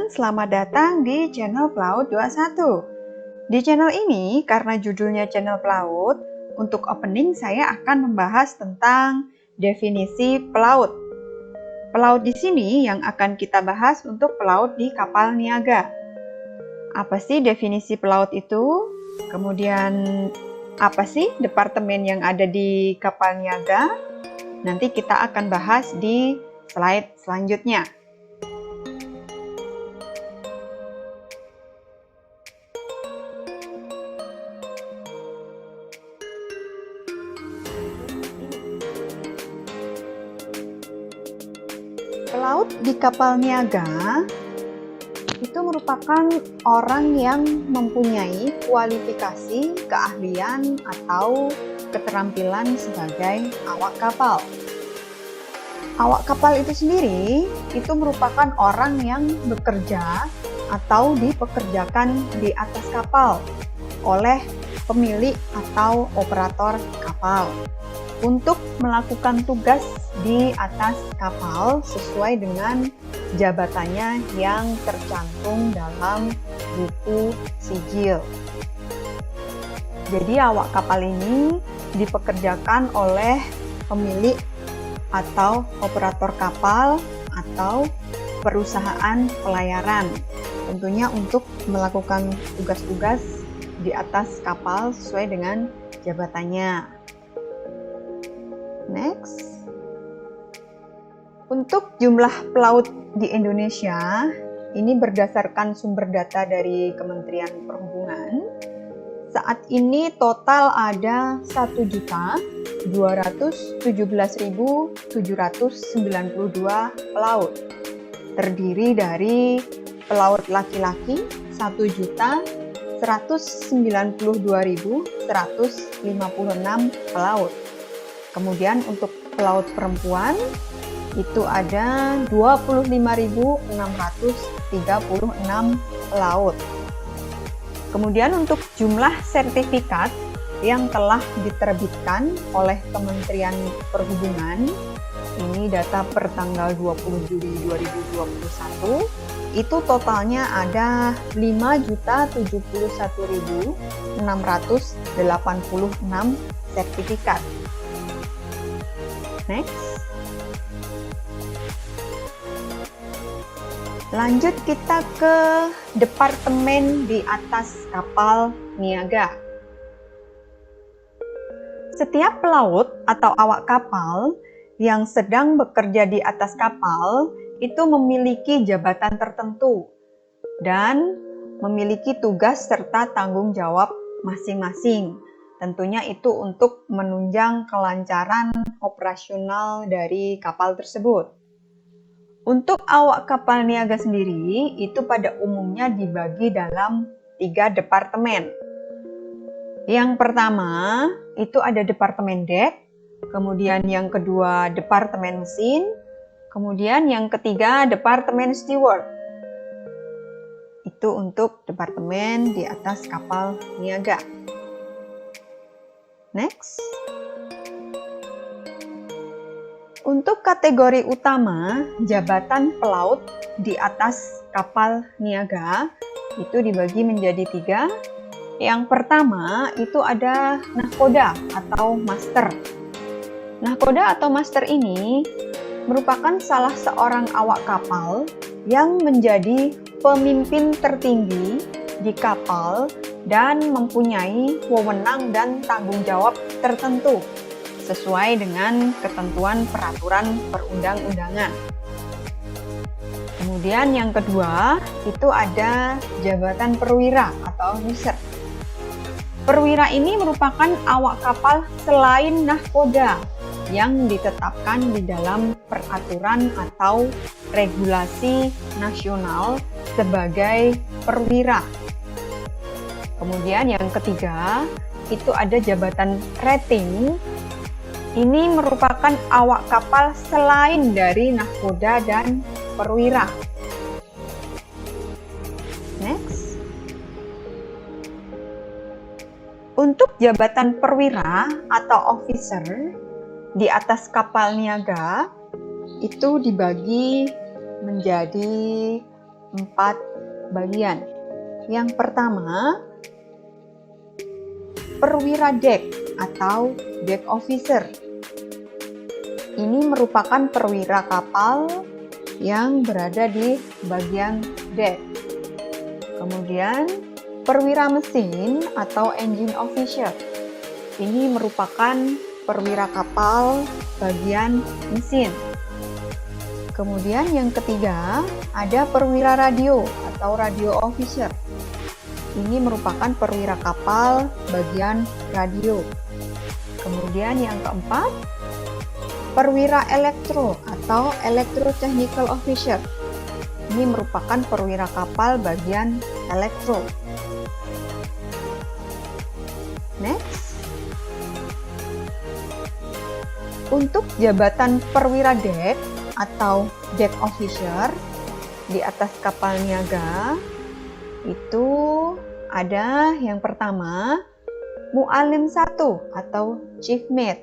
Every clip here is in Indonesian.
teman-teman, selamat datang di channel Pelaut 21. Di channel ini, karena judulnya channel Pelaut, untuk opening saya akan membahas tentang definisi pelaut. Pelaut di sini yang akan kita bahas untuk pelaut di kapal niaga. Apa sih definisi pelaut itu? Kemudian apa sih departemen yang ada di kapal niaga? Nanti kita akan bahas di slide selanjutnya. Pelaut di kapal niaga itu merupakan orang yang mempunyai kualifikasi, keahlian, atau keterampilan sebagai awak kapal. Awak kapal itu sendiri itu merupakan orang yang bekerja atau dipekerjakan di atas kapal oleh pemilik atau operator kapal untuk melakukan tugas di atas kapal sesuai dengan jabatannya yang tercantum dalam buku sijil. Jadi awak kapal ini dipekerjakan oleh pemilik atau operator kapal atau perusahaan pelayaran, tentunya untuk melakukan tugas-tugas di atas kapal sesuai dengan jabatannya. Next. Untuk jumlah pelaut di Indonesia, ini berdasarkan sumber data dari Kementerian Perhubungan. Saat ini total ada 1.217.792 pelaut. Terdiri dari pelaut laki-laki 1.192.156 pelaut. Kemudian untuk pelaut perempuan itu ada 25.636 pelaut. Kemudian untuk jumlah sertifikat yang telah diterbitkan oleh Kementerian Perhubungan, ini data per tanggal 20 Juli 2021, itu totalnya ada 5.071.686 sertifikat. Next. Lanjut kita ke departemen di atas kapal niaga. Setiap pelaut atau awak kapal yang sedang bekerja di atas kapal itu memiliki jabatan tertentu dan memiliki tugas serta tanggung jawab masing-masing. Tentunya itu untuk menunjang kelancaran operasional dari kapal tersebut. Untuk awak kapal niaga sendiri, itu pada umumnya dibagi dalam 3 departemen. Yang pertama, itu ada departemen dek, kemudian yang kedua departemen mesin, kemudian yang ketiga departemen steward. Itu untuk departemen di atas kapal niaga. Next. Untuk kategori utama, jabatan pelaut di atas kapal niaga itu dibagi menjadi 3. Yang pertama itu ada nahkoda atau master. Nahkoda atau master ini merupakan salah seorang awak kapal yang menjadi pemimpin tertinggi di kapal dan mempunyai wewenang dan tanggung jawab tertentu sesuai dengan ketentuan peraturan perundang-undangan. Kemudian yang kedua, itu ada jabatan perwira atau officer. Perwira ini merupakan awak kapal selain nahkoda yang ditetapkan di dalam peraturan atau regulasi nasional sebagai perwira. Kemudian yang ketiga, itu ada jabatan rating. Ini merupakan awak kapal selain dari nahkoda dan perwira. Next. Untuk jabatan perwira atau officer di atas kapal niaga itu dibagi menjadi 4 bagian. Yang pertama, perwira deck atau deck officer. Ini merupakan perwira kapal yang berada di bagian deck. Kemudian, perwira mesin atau engine officer. Ini merupakan perwira kapal bagian mesin. Kemudian yang ketiga, ada perwira radio atau radio officer. Ini merupakan perwira kapal bagian radio. Kemudian yang keempat, perwira elektro atau electrotechnical officer. Ini merupakan perwira kapal bagian elektro. Next. Untuk jabatan perwira deck atau deck officer di atas kapal niaga, itu ada yang pertama, mu'alim 1 atau chief mate.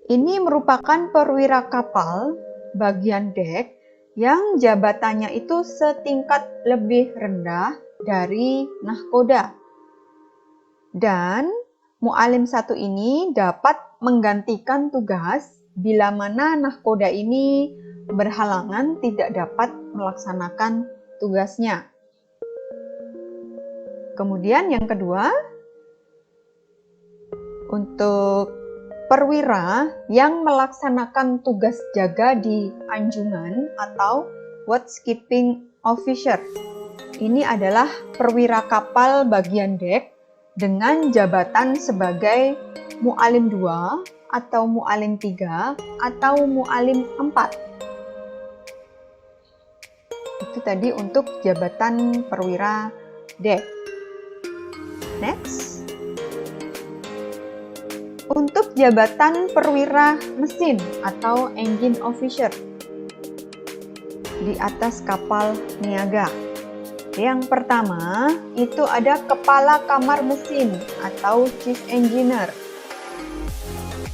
Ini merupakan perwira kapal bagian deck yang jabatannya itu setingkat lebih rendah dari nahkoda. Dan mu'alim 1 ini dapat menggantikan tugas bila mana nahkoda ini berhalangan tidak dapat melaksanakan tugasnya. Kemudian yang kedua, untuk perwira yang melaksanakan tugas jaga di anjungan atau watchkeeping officer. Ini adalah perwira kapal bagian deck dengan jabatan sebagai mu'alim 2 atau mu'alim 3 atau mu'alim 4. Itu tadi untuk jabatan perwira deck. Next. Untuk jabatan perwira mesin atau engine officer di atas kapal niaga. Yang pertama, itu ada kepala kamar mesin atau chief engineer.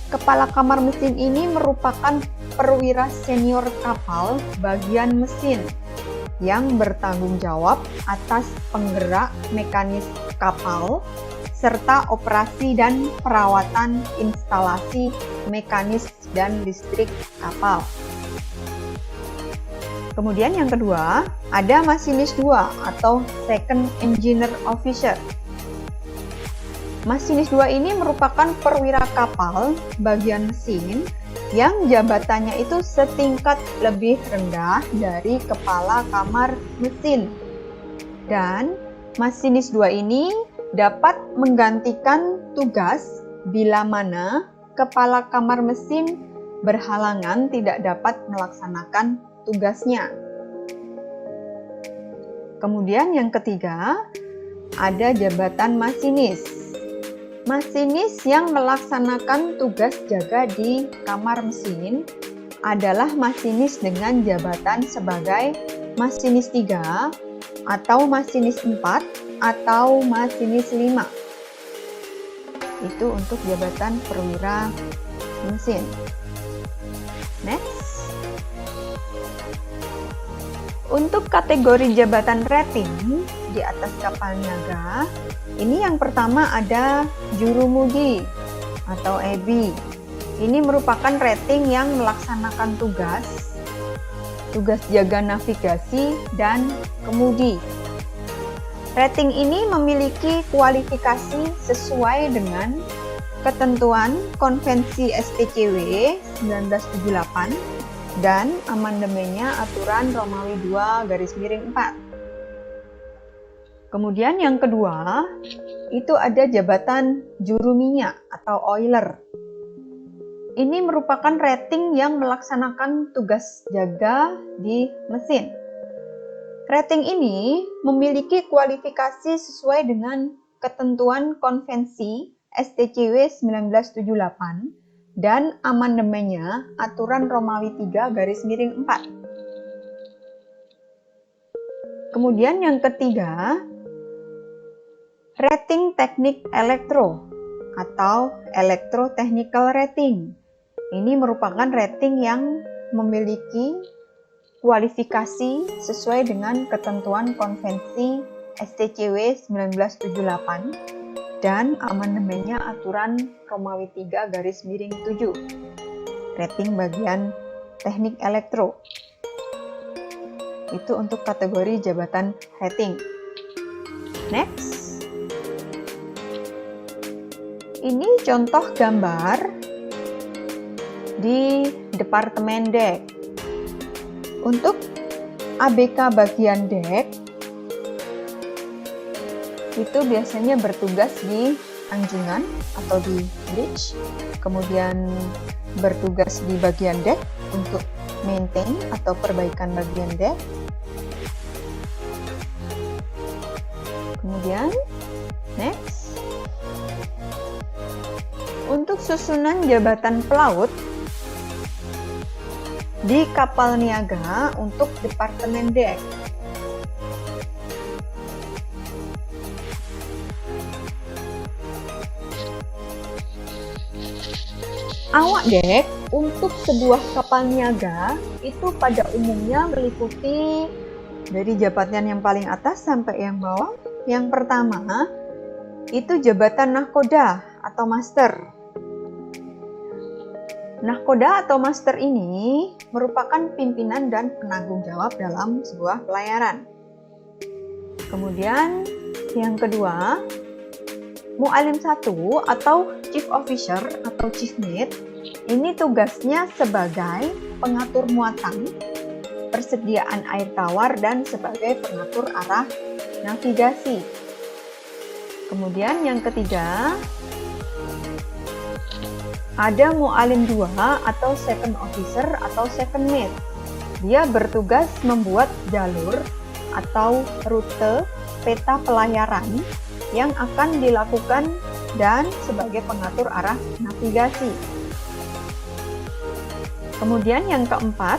Kepala kamar mesin ini merupakan perwira senior kapal bagian mesin yang bertanggung jawab atas penggerak mekanis kapal serta operasi dan perawatan instalasi mekanis dan listrik kapal. Kemudian yang kedua, ada masinis 2 atau second engineer officer. Masinis 2 ini merupakan perwira kapal bagian mesin yang jabatannya itu setingkat lebih rendah dari kepala kamar mesin. Dan masinis 2 ini dapat menggantikan tugas bila mana kepala kamar mesin berhalangan tidak dapat melaksanakan tugasnya. Kemudian yang ketiga, ada jabatan masinis. Masinis yang melaksanakan tugas jaga di kamar mesin adalah masinis dengan jabatan sebagai masinis 3 atau masinis 4 atau masinis 5. Itu untuk jabatan perwira mesin. Next. Untuk kategori jabatan rating di atas kapal niaga, ini yang pertama ada jurumudi atau EBI. Ini merupakan rating yang melaksanakan tugas jaga navigasi dan kemudi. Rating ini memiliki kualifikasi sesuai dengan ketentuan Konvensi STCW 1978 dan amandemennya Aturan Romawi II /4. Kemudian yang kedua, itu ada jabatan juru minyak atau oiler. Ini merupakan rating yang melaksanakan tugas jaga di mesin. Rating ini memiliki kualifikasi sesuai dengan ketentuan Konvensi STCW 1978 dan amandemennya Aturan Romawi III /4. Kemudian yang ketiga, rating teknik elektro atau electrotechnical rating. Ini merupakan rating yang memiliki kualifikasi sesuai dengan ketentuan konvensi STCW 1978 dan amandemennya aturan Romawi 3/7 rating bagian teknik elektro. Itu untuk kategori jabatan rating. Next. Ini contoh gambar di Departemen DEK. Untuk ABK bagian DEK, itu biasanya bertugas di anjungan atau di bridge, kemudian bertugas di bagian DEK untuk maintain atau perbaikan bagian DEK. Kemudian, next. Untuk susunan jabatan pelaut di kapal niaga untuk Departemen DEK. Awak dek untuk sebuah kapal niaga itu pada umumnya meliputi dari jabatan yang paling atas sampai yang bawah. Yang pertama itu jabatan nahkoda atau master. Nahkoda atau master ini merupakan pimpinan dan penanggung jawab dalam sebuah pelayaran. Kemudian yang kedua, mu'alim 1 atau chief officer atau chief mate ini tugasnya sebagai pengatur muatan, persediaan air tawar dan sebagai pengatur arah navigasi. Kemudian yang ketiga, ada mu'alim 2 atau second officer atau second mate. Dia bertugas membuat jalur atau rute peta pelayaran yang akan dilakukan dan sebagai pengatur arah navigasi. Kemudian yang keempat,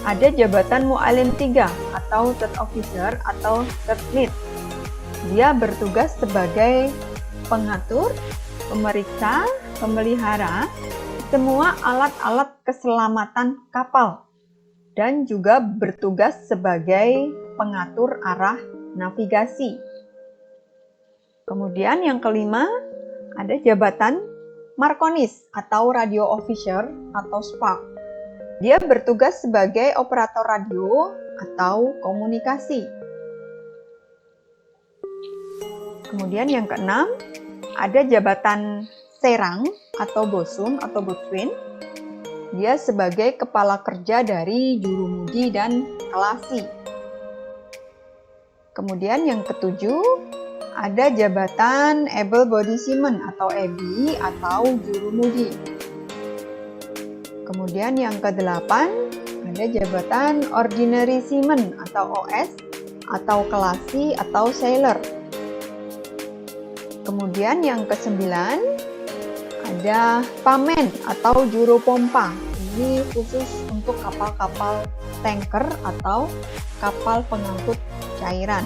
ada jabatan mu'alim 3 atau third officer atau third mate. Dia bertugas sebagai pengatur, pemeriksa, pemelihara semua alat-alat keselamatan kapal dan juga bertugas sebagai pengatur arah navigasi. Kemudian yang kelima, ada jabatan markonis atau radio officer atau spark. Dia bertugas sebagai operator radio atau komunikasi. Kemudian yang keenam, ada jabatan serang atau bosun atau boatswain. Dia sebagai kepala kerja dari jurumudi dan kelasi. Kemudian yang ketujuh, ada jabatan able body seaman atau EBI atau jurumudi. Kemudian yang kedelapan, ada jabatan ordinary seaman atau OS atau kelasi atau sailor. Kemudian yang kesembilan, ada pamen atau juru pompa. Ini khusus untuk kapal-kapal tanker atau kapal pengangkut cairan.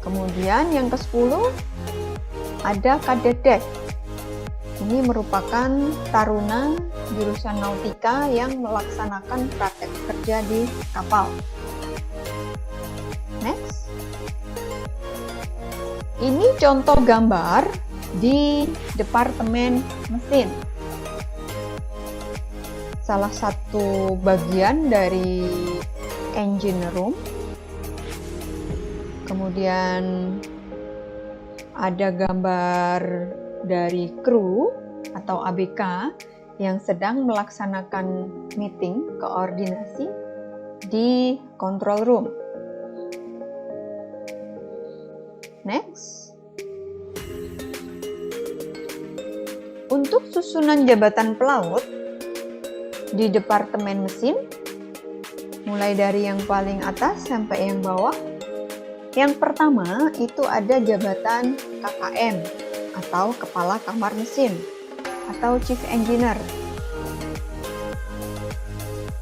Kemudian yang ke-10 ada kadet dek. Ini merupakan taruna jurusan nautika yang melaksanakan praktek kerja di kapal. Next. Ini contoh gambar di Departemen Mesin. Salah satu bagian dari engine room. Kemudian ada gambar dari kru atau ABK yang sedang melaksanakan meeting koordinasi di control room. Next. Untuk susunan jabatan pelaut di Departemen Mesin, mulai dari yang paling atas sampai yang bawah. Yang pertama itu ada jabatan KKM atau Kepala Kamar Mesin atau Chief Engineer.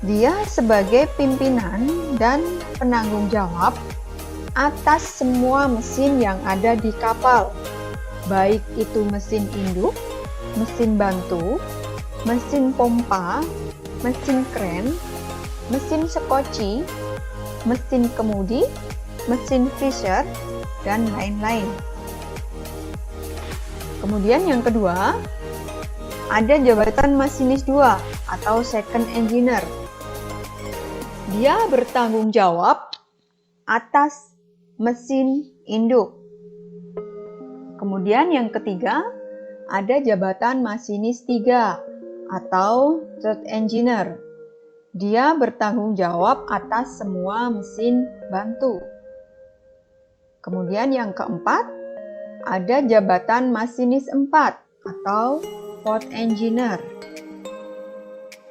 Dia sebagai pimpinan dan penanggung jawab atas semua mesin yang ada di kapal, baik itu mesin induk, mesin bantu, mesin pompa, mesin kren, mesin sekoci, mesin kemudi, mesin Fisher, dan lain-lain. Kemudian yang kedua, ada jabatan masinis 2 atau second engineer. Dia bertanggung jawab atas mesin induk. Kemudian yang ketiga, ada jabatan masinis 3 atau third engineer. Dia bertanggung jawab atas semua mesin bantu. Kemudian yang keempat, ada jabatan masinis 4 atau fourth engineer.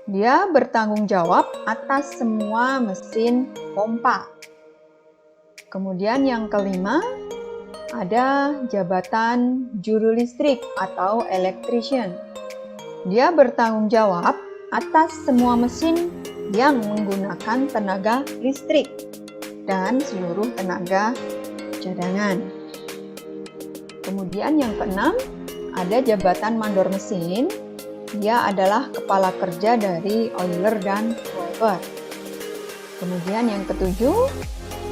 Dia bertanggung jawab atas semua mesin pompa. Kemudian yang kelima, ada jabatan juru listrik atau electrician. Dia bertanggung jawab atas semua mesin yang menggunakan tenaga listrik dan seluruh tenaga cadangan. Kemudian yang keenam, ada jabatan mandor mesin. Dia adalah kepala kerja dari oiler dan wiper. Kemudian yang ketujuh,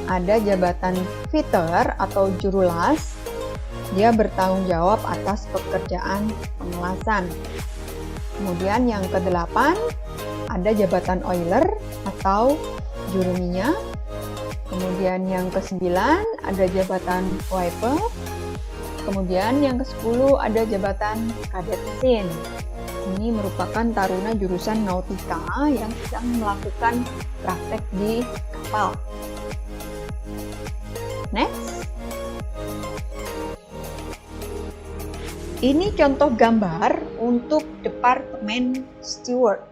ada jabatan fitter atau juru las. Dia bertanggung jawab atas pekerjaan pengelasan. Kemudian yang kedelapan, ada jabatan oiler atau juru minyak. Kemudian yang kesembilan, ada jabatan wiper. Kemudian yang ke-10 ada jabatan kadet mesin. Ini merupakan taruna jurusan nautika yang sedang melakukan praktek di kapal. Next. Ini contoh gambar untuk Departemen Steward.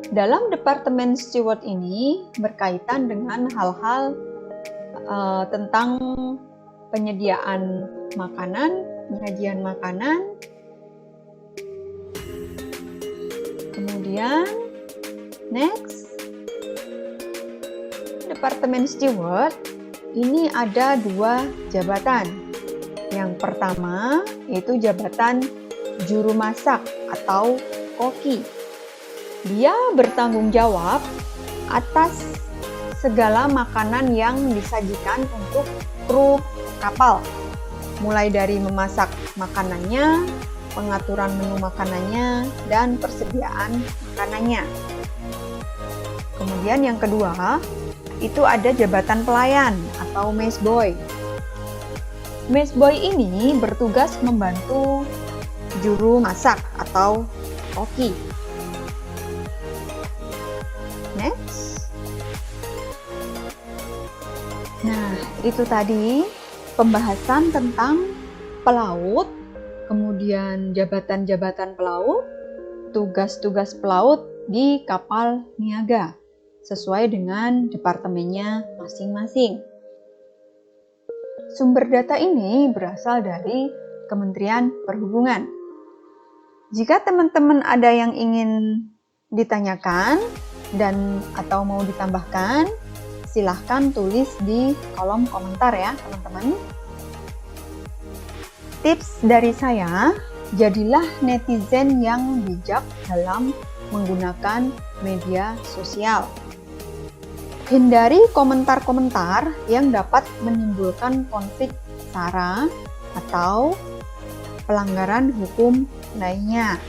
Dalam Departemen Steward ini berkaitan dengan hal-hal tentang penyediaan makanan, penyajian makanan. Kemudian, next, Departemen Steward ini ada 2 jabatan. Yang pertama yaitu jabatan juru masak atau koki. Dia bertanggung jawab atas segala makanan yang disajikan untuk kru kapal, mulai dari memasak makanannya, pengaturan menu makanannya, dan persediaan makanannya. Kemudian yang kedua, itu ada jabatan pelayan atau messboy. Messboy ini bertugas membantu juru masak atau koki. Next. Nah, itu tadi pembahasan tentang pelaut, kemudian jabatan-jabatan pelaut, tugas-tugas pelaut di kapal niaga, sesuai dengan departemennya masing-masing. Sumber data ini berasal dari Kementerian Perhubungan. Jika teman-teman ada yang ingin ditanyakan dan atau mau ditambahkan, silahkan tulis di kolom komentar ya teman-teman. Tips dari saya, jadilah netizen yang bijak dalam menggunakan media sosial. Hindari komentar-komentar yang dapat menimbulkan konflik sara atau pelanggaran hukum lainnya.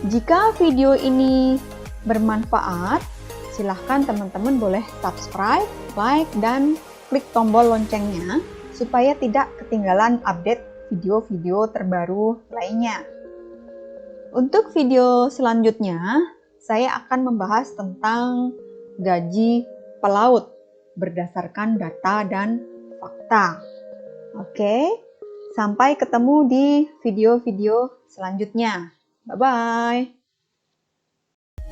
Jika video ini bermanfaat, silahkan teman-teman boleh subscribe, like, dan klik tombol loncengnya supaya tidak ketinggalan update video-video terbaru lainnya. Untuk video selanjutnya, saya akan membahas tentang gaji pelaut berdasarkan data dan fakta. Oke, sampai ketemu di video-video selanjutnya. Bye-bye.